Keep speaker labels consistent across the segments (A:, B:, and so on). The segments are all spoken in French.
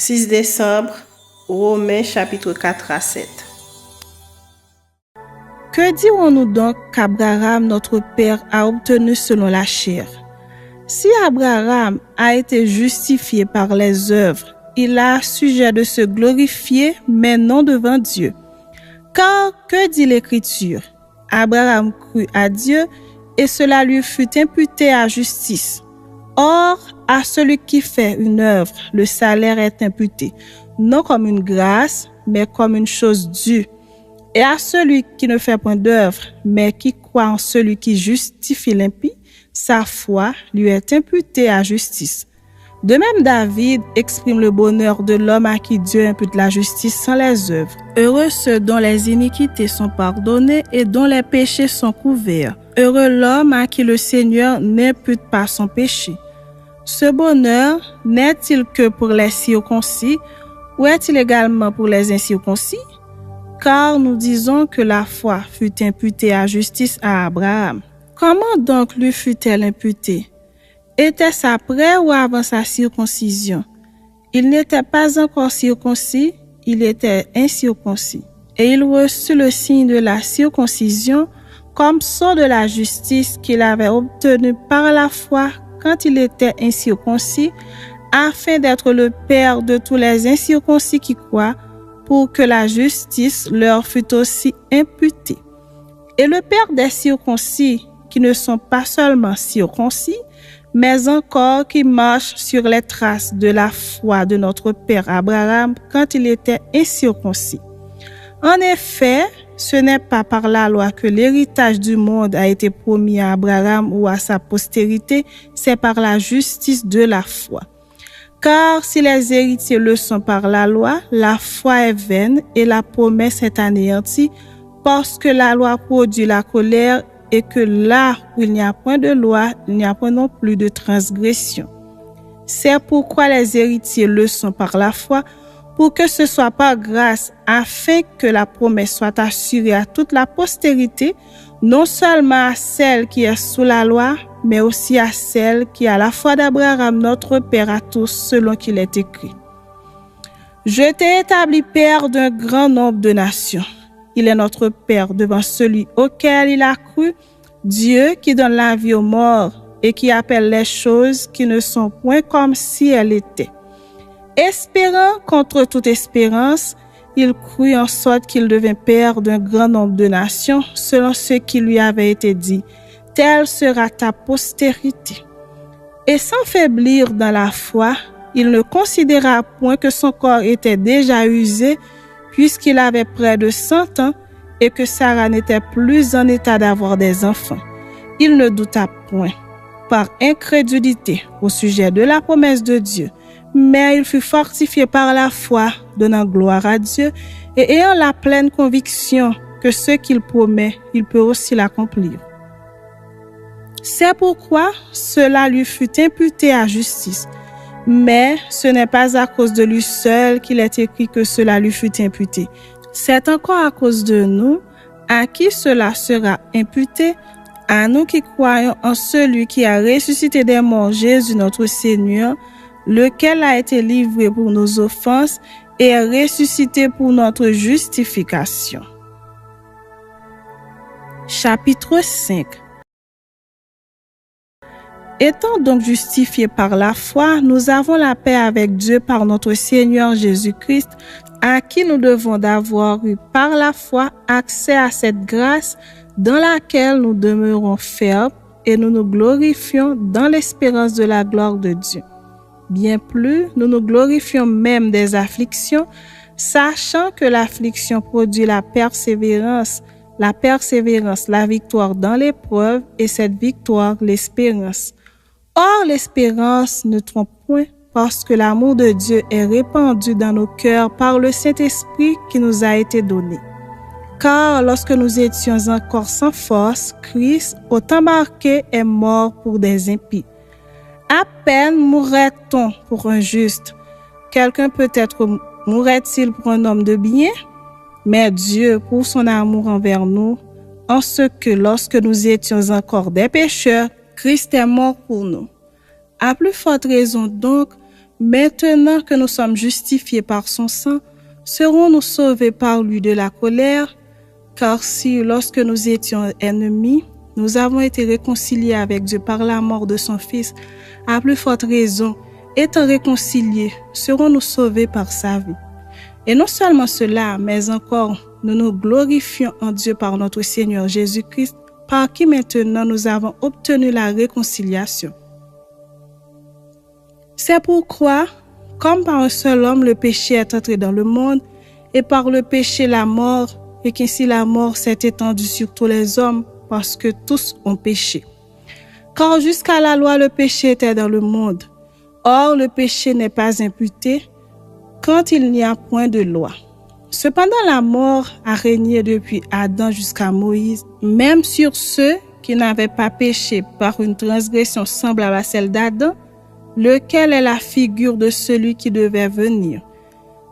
A: 6 décembre, Romains chapitre 4 à 7.
B: Que dirons-nous donc qu'Abraham, notre père, a obtenu selon la chair? Si Abraham a été justifié par les œuvres, il a sujet de se glorifier, mais non devant Dieu. Car que dit l'Écriture? Abraham crut à Dieu et cela lui fut imputé à justice. Or, à celui qui fait une œuvre, le salaire est imputé, non comme une grâce, mais comme une chose due. Et à celui qui ne fait point d'œuvre, mais qui croit en celui qui justifie l'impie, sa foi lui est imputée à justice. De même, David exprime le bonheur de l'homme à qui Dieu impute la justice sans les œuvres. Heureux ceux dont les iniquités sont pardonnées et dont les péchés sont couverts. Heureux l'homme à qui le Seigneur n'impute pas son péché. Ce bonheur n'est-il que pour les circoncis ou est-il également pour les incirconcis? Car nous disons que la foi fut imputée à justice à Abraham. Comment donc lui fut-elle imputée? Était-ce après ou avant sa circoncision? Il n'était pas encore circoncis, il était incirconcis. Et il reçut le signe de la circoncision comme sceau de la justice qu'il avait obtenu par la foi quand il était incirconcis, afin d'être le père de tous les incirconcis qui croient, pour que la justice leur fût aussi imputée. Et le père des circoncis, qui ne sont pas seulement circoncis, mais encore qui marchent sur les traces de la foi de notre père Abraham quand il était incirconcis. En effet, ce n'est pas par la loi que l'héritage du monde a été promis à Abraham ou à sa postérité, c'est par la justice de la foi. Car si les héritiers le sont par la loi est vaine et la promesse est anéantie, parce que la loi produit la colère et que là où il n'y a point de loi, il n'y a point non plus de transgression. C'est pourquoi les héritiers le sont par la foi, pour que ce soit par grâce, afin que la promesse soit assurée à toute la postérité, non seulement à celle qui est sous la loi, mais aussi à celle qui a la foi d'Abraham, notre père à tous, selon qu'il est écrit. Je t'ai établi père d'un grand nombre de nations. Il est notre père devant celui auquel il a cru, Dieu qui donne la vie aux morts et qui appelle les choses qui ne sont point comme si elles étaient. Espérant contre toute espérance, il crut en sorte qu'il devint père d'un grand nombre de nations, selon ce qui lui avait été dit. Telle sera ta postérité. Et sans faiblir dans la foi, il ne considéra point que son corps était déjà usé, puisqu'il avait près de 100 ans et que Sarah n'était plus en état d'avoir des enfants. Il ne douta point, par incrédulité, au sujet de la promesse de Dieu, mais il fut fortifié par la foi, donnant gloire à Dieu et ayant la pleine conviction que ce qu'il promet, il peut aussi l'accomplir. C'est pourquoi cela lui fut imputé à justice. Mais ce n'est pas à cause de lui seul qu'il est écrit que cela lui fut imputé. C'est encore à cause de nous, à qui cela sera imputé, à nous qui croyons en celui qui a ressuscité des morts, Jésus notre Seigneur, lequel a été livré pour nos offenses et est ressuscité pour notre justification. Chapitre 5. Étant donc justifiés par la foi, nous avons la paix avec Dieu par notre Seigneur Jésus-Christ, à qui nous devons d'avoir eu par la foi accès à cette grâce dans laquelle nous demeurons fermes et nous nous glorifions dans l'espérance de la gloire de Dieu. Bien plus, nous nous glorifions même des afflictions, sachant que l'affliction produit la persévérance la victoire dans l'épreuve et cette victoire l'espérance. Or, l'espérance ne trompe point parce que l'amour de Dieu est répandu dans nos cœurs par le Saint-Esprit qui nous a été donné. Car lorsque nous étions encore sans force, Christ, au temps marqué, est mort pour des impies. À peine mourrait-on pour un juste. Quelqu'un peut-être mourrait-il pour un homme de bien? Mais Dieu, pour son amour envers nous, en ce que lorsque nous étions encore des pécheurs, Christ est mort pour nous. À plus forte raison donc, Maintenant que nous sommes justifiés par son sang, serons-nous sauvés par lui de la colère? Car si, lorsque nous étions ennemis, nous avons été réconciliés avec Dieu par la mort de son Fils, à plus forte raison, étant réconciliés, serons-nous sauvés par sa vie. Et non seulement cela, mais encore, nous nous glorifions en Dieu par notre Seigneur Jésus-Christ, par qui maintenant nous avons obtenu la réconciliation. C'est pourquoi, comme par un seul homme le péché est entré dans le monde, et par le péché la mort, et qu'ainsi la mort s'est étendue sur tous les hommes, parce que tous ont péché. Car jusqu'à la loi le péché était dans le monde. Or le péché n'est pas imputé quand il n'y a point de loi. Cependant la mort a régné depuis Adam jusqu'à Moïse, même sur ceux qui n'avaient pas péché par une transgression semblable à celle d'Adam, lequel est la figure de celui qui devait venir.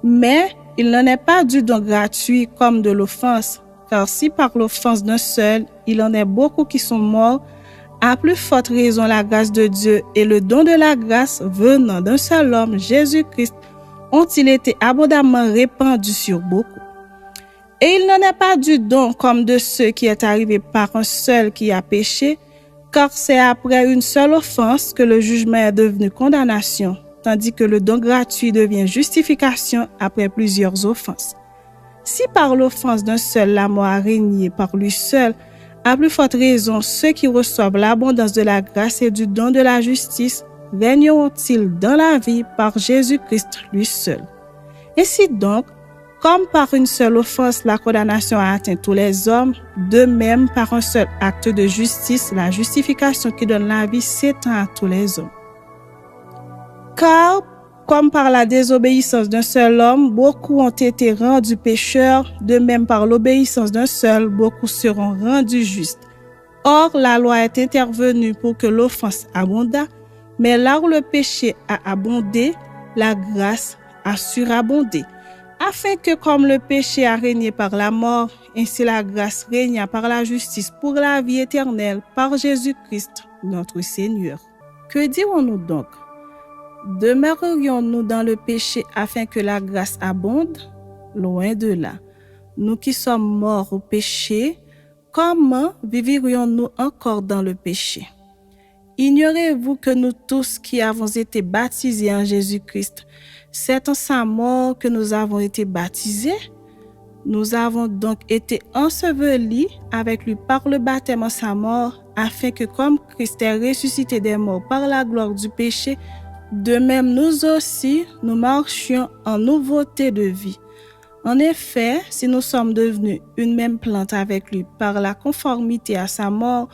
B: Mais il n'en est pas du don gratuit comme de l'offense, car si par l'offense d'un seul, il en est beaucoup qui sont morts, à plus forte raison la grâce de Dieu et le don de la grâce venant d'un seul homme, Jésus-Christ, ont-ils été abondamment répandus sur beaucoup. Et il n'en est pas du don comme de ceux qui est arrivé par un seul qui a péché, car c'est après une seule offense que le jugement est devenu condamnation, tandis que le don gratuit devient justification après plusieurs offenses. Si par l'offense d'un seul la mort a régné par lui seul, à plus forte raison, ceux qui reçoivent l'abondance de la grâce et du don de la justice régneront-ils dans la vie par Jésus-Christ lui seul. Ainsi donc, comme par une seule offense la condamnation a atteint tous les hommes, de même par un seul acte de justice, la justification qui donne la vie s'étend à tous les hommes. Car, comme par la désobéissance d'un seul homme, beaucoup ont été rendus pécheurs, de même par l'obéissance d'un seul, beaucoup seront rendus justes. Or, la loi est intervenue pour que l'offense abondât, mais là où le péché a abondé, la grâce a surabondé, afin que comme le péché a régné par la mort, ainsi la grâce régna par la justice pour la vie éternelle par Jésus-Christ, notre Seigneur. Que dirons-nous donc? Demeurerions-nous dans le péché afin que la grâce abonde? Loin de là. Nous qui sommes morts au péché, comment vivrions-nous encore dans le péché? Ignorez-vous que nous tous qui avons été baptisés en Jésus-Christ, c'est en sa mort que nous avons été baptisés? Nous avons donc été ensevelis avec lui par le baptême en sa mort, afin que comme Christ est ressuscité des morts par la gloire du péché, de même nous aussi, nous marchions en nouveauté de vie. En effet, si nous sommes devenus une même plante avec lui par la conformité à sa mort,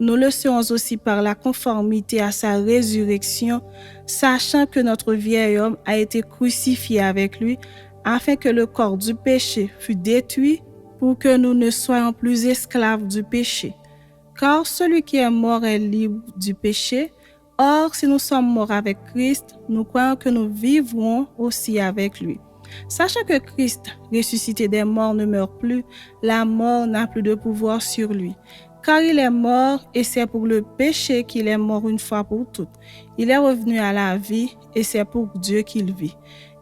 B: nous le serons aussi par la conformité à sa résurrection, sachant que notre vieil homme a été crucifié avec lui, afin que le corps du péché fût détruit, pour que nous ne soyons plus esclaves du péché. Car celui qui est mort est libre du péché. Or, si nous sommes morts avec Christ, nous croyons que nous vivrons aussi avec lui. Sachant que Christ, ressuscité des morts, ne meurt plus, la mort n'a plus de pouvoir sur lui. Car il est mort et c'est pour le péché qu'il est mort une fois pour toutes. Il est revenu à la vie et c'est pour Dieu qu'il vit.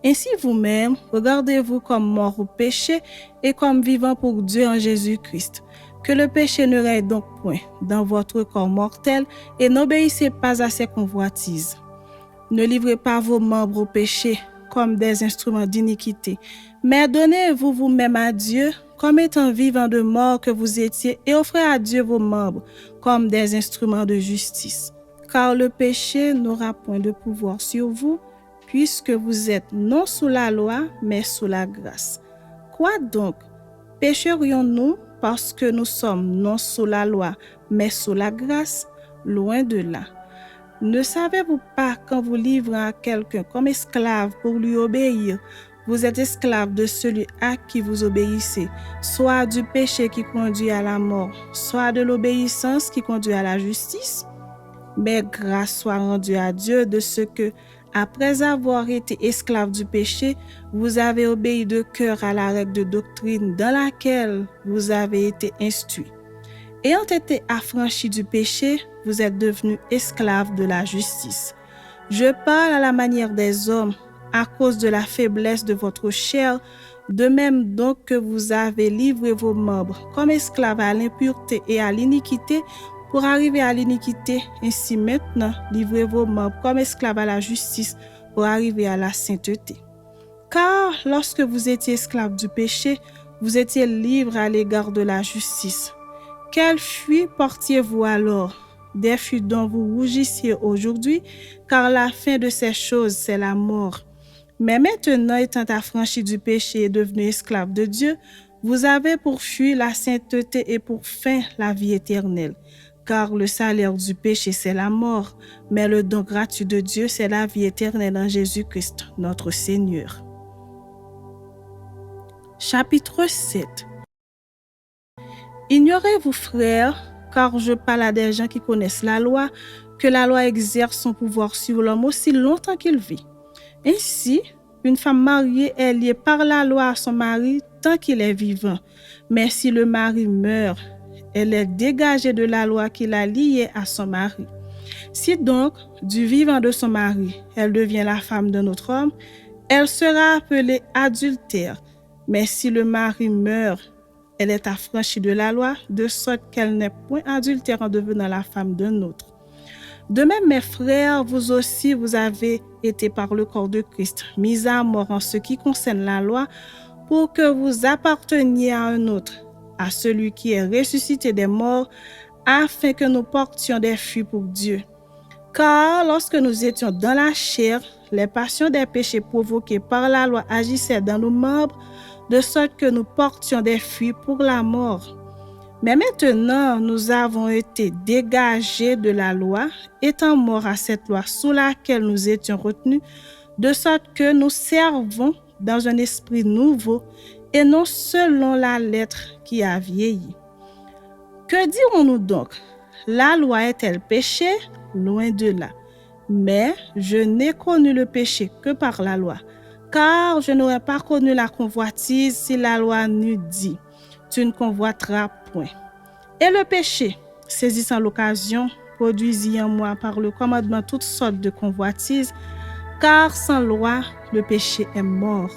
B: Ainsi vous-même, regardez-vous comme mort au péché et comme vivant pour Dieu en Jésus-Christ. Que le péché ne règne donc point dans votre corps mortel et n'obéissez pas à ses convoitises. Ne livrez pas vos membres au péché comme des instruments d'iniquité, mais donnez-vous vous-même à Dieu comme étant vivants de mort que vous étiez et offrez à Dieu vos membres comme des instruments de justice. Car le péché n'aura point de pouvoir sur vous, puisque vous êtes non sous la loi, mais sous la grâce. Quoi donc? Pécherions-nous parce que nous sommes non sous la loi, mais sous la grâce? Loin de là. Ne savez-vous pas quand vous livrez à quelqu'un comme esclave pour lui obéir, vous êtes esclave de celui à qui vous obéissez, soit du péché qui conduit à la mort, soit de l'obéissance qui conduit à la justice? Mais grâce soit rendue à Dieu de ce que, après avoir été esclave du péché, vous avez obéi de cœur à la règle de doctrine dans laquelle vous avez été instruits. Ayant été affranchis du péché, vous êtes devenus esclaves de la justice. Je parle à la manière des hommes, à cause de la faiblesse de votre chair, de même donc que vous avez livré vos membres comme esclaves à l'impureté et à l'iniquité pour arriver à l'iniquité. Ainsi maintenant, livrez vos membres comme esclaves à la justice pour arriver à la sainteté. Car lorsque vous étiez esclaves du péché, vous étiez libres à l'égard de la justice. Quel fruit portiez-vous alors? Des fruits dont vous rougissiez aujourd'hui, car la fin de ces choses, c'est la mort. Mais maintenant, étant affranchis du péché et devenus esclaves de Dieu, vous avez pour fruit la sainteté et pour fin la vie éternelle. Car le salaire du péché, c'est la mort, mais le don gratuit de Dieu, c'est la vie éternelle en Jésus-Christ, notre Seigneur. Chapitre 7. Ignorez-vous, frères, car je parle à des gens qui connaissent la loi, que la loi exerce son pouvoir sur l'homme aussi longtemps qu'il vit. Ainsi, une femme mariée est liée par la loi à son mari tant qu'il est vivant. Mais si le mari meurt, elle est dégagée de la loi qui l'a liée à son mari. Si donc, du vivant de son mari, elle devient la femme d'un autre homme, elle sera appelée adultère. Mais si le mari meurt, elle est affranchie de la loi, de sorte qu'elle n'est point adultère en devenant la femme d'un autre. De même, mes frères, vous aussi, vous avez été par le corps de Christ, mis à mort en ce qui concerne la loi, pour que vous apparteniez à un autre, à celui qui est ressuscité des morts, afin que nous portions des fruits pour Dieu. Car lorsque nous étions dans la chair, les passions des péchés provoqués par la loi agissaient dans nos membres, de sorte que nous portions des fruits pour la mort. Mais maintenant, nous avons été dégagés de la loi, étant morts à cette loi sous laquelle nous étions retenus, de sorte que nous servons dans un esprit nouveau et non selon la lettre qui a vieilli. Que dirons-nous donc? La loi est-elle péché? Loin de là. Mais je n'ai connu le péché que par la loi, car je n'aurais pas connu la convoitise si la loi n'eût dit « Tu ne convoiteras point ». Et le péché, saisissant l'occasion, produisit en moi par le commandement toutes sortes de convoitises, car sans loi, le péché est mort.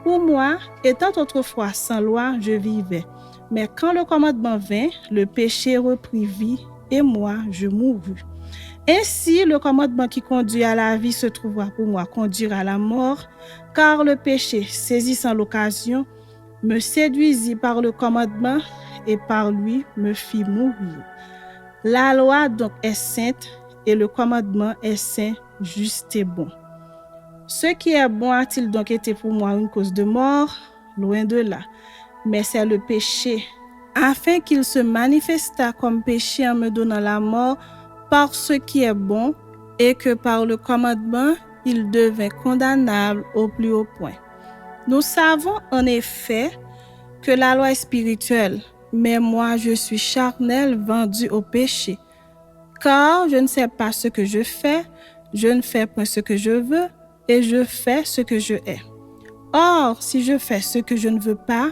B: Pour moi, étant autrefois sans loi, je vivais. Mais quand le commandement vint, le péché reprit vie, et moi, je mourus. Ainsi, le commandement qui conduit à la vie se trouvera pour moi conduire à la mort, car le péché, saisissant l'occasion, me séduisit par le commandement et par lui me fit mourir. La loi donc est sainte et le commandement est saint, juste et bon. Ce qui est bon a-t-il donc été pour moi une cause de mort? Loin de là. Mais c'est le péché, afin qu'il se manifestât comme péché en me donnant la mort par ce qui est bon, et que par le commandement, il devint condamnable au plus haut point. Nous savons en effet que la loi est spirituelle, mais moi je suis charnel, vendu au péché. Car je ne sais pas ce que je fais, je ne fais point ce que je veux, et je fais ce que je hais. Or, si je fais ce que je ne veux pas,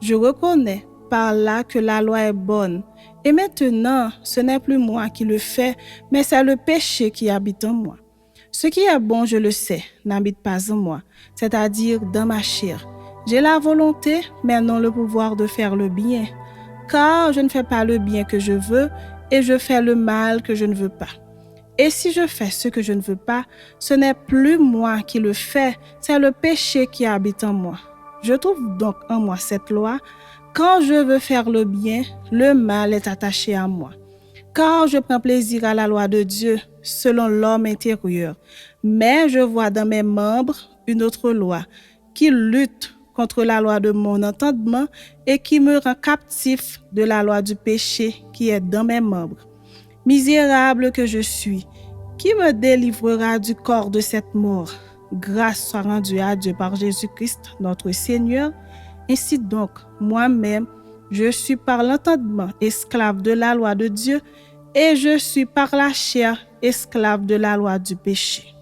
B: je reconnais par là que la loi est bonne. Et maintenant, ce n'est plus moi qui le fais, mais c'est le péché qui habite en moi. Ce qui est bon, je le sais, n'habite pas en moi, c'est-à-dire dans ma chair. J'ai la volonté, mais non le pouvoir de faire le bien. Car je ne fais pas le bien que je veux, et je fais le mal que je ne veux pas. Et si je fais ce que je ne veux pas, ce n'est plus moi qui le fais, c'est le péché qui habite en moi. Je trouve donc en moi cette loi. Quand je veux faire le bien, le mal est attaché à moi. Car je prends plaisir à la loi de Dieu, selon l'homme intérieur. Mais je vois dans mes membres une autre loi, qui lutte contre la loi de mon entendement et qui me rend captif de la loi du péché qui est dans mes membres. Misérable que je suis, qui me délivrera du corps de cette mort? Grâce soit rendue à Dieu par Jésus-Christ, notre Seigneur. Ainsi donc, moi-même, je suis par l'entendement esclave de la loi de Dieu et je suis par la chair esclave de la loi du péché.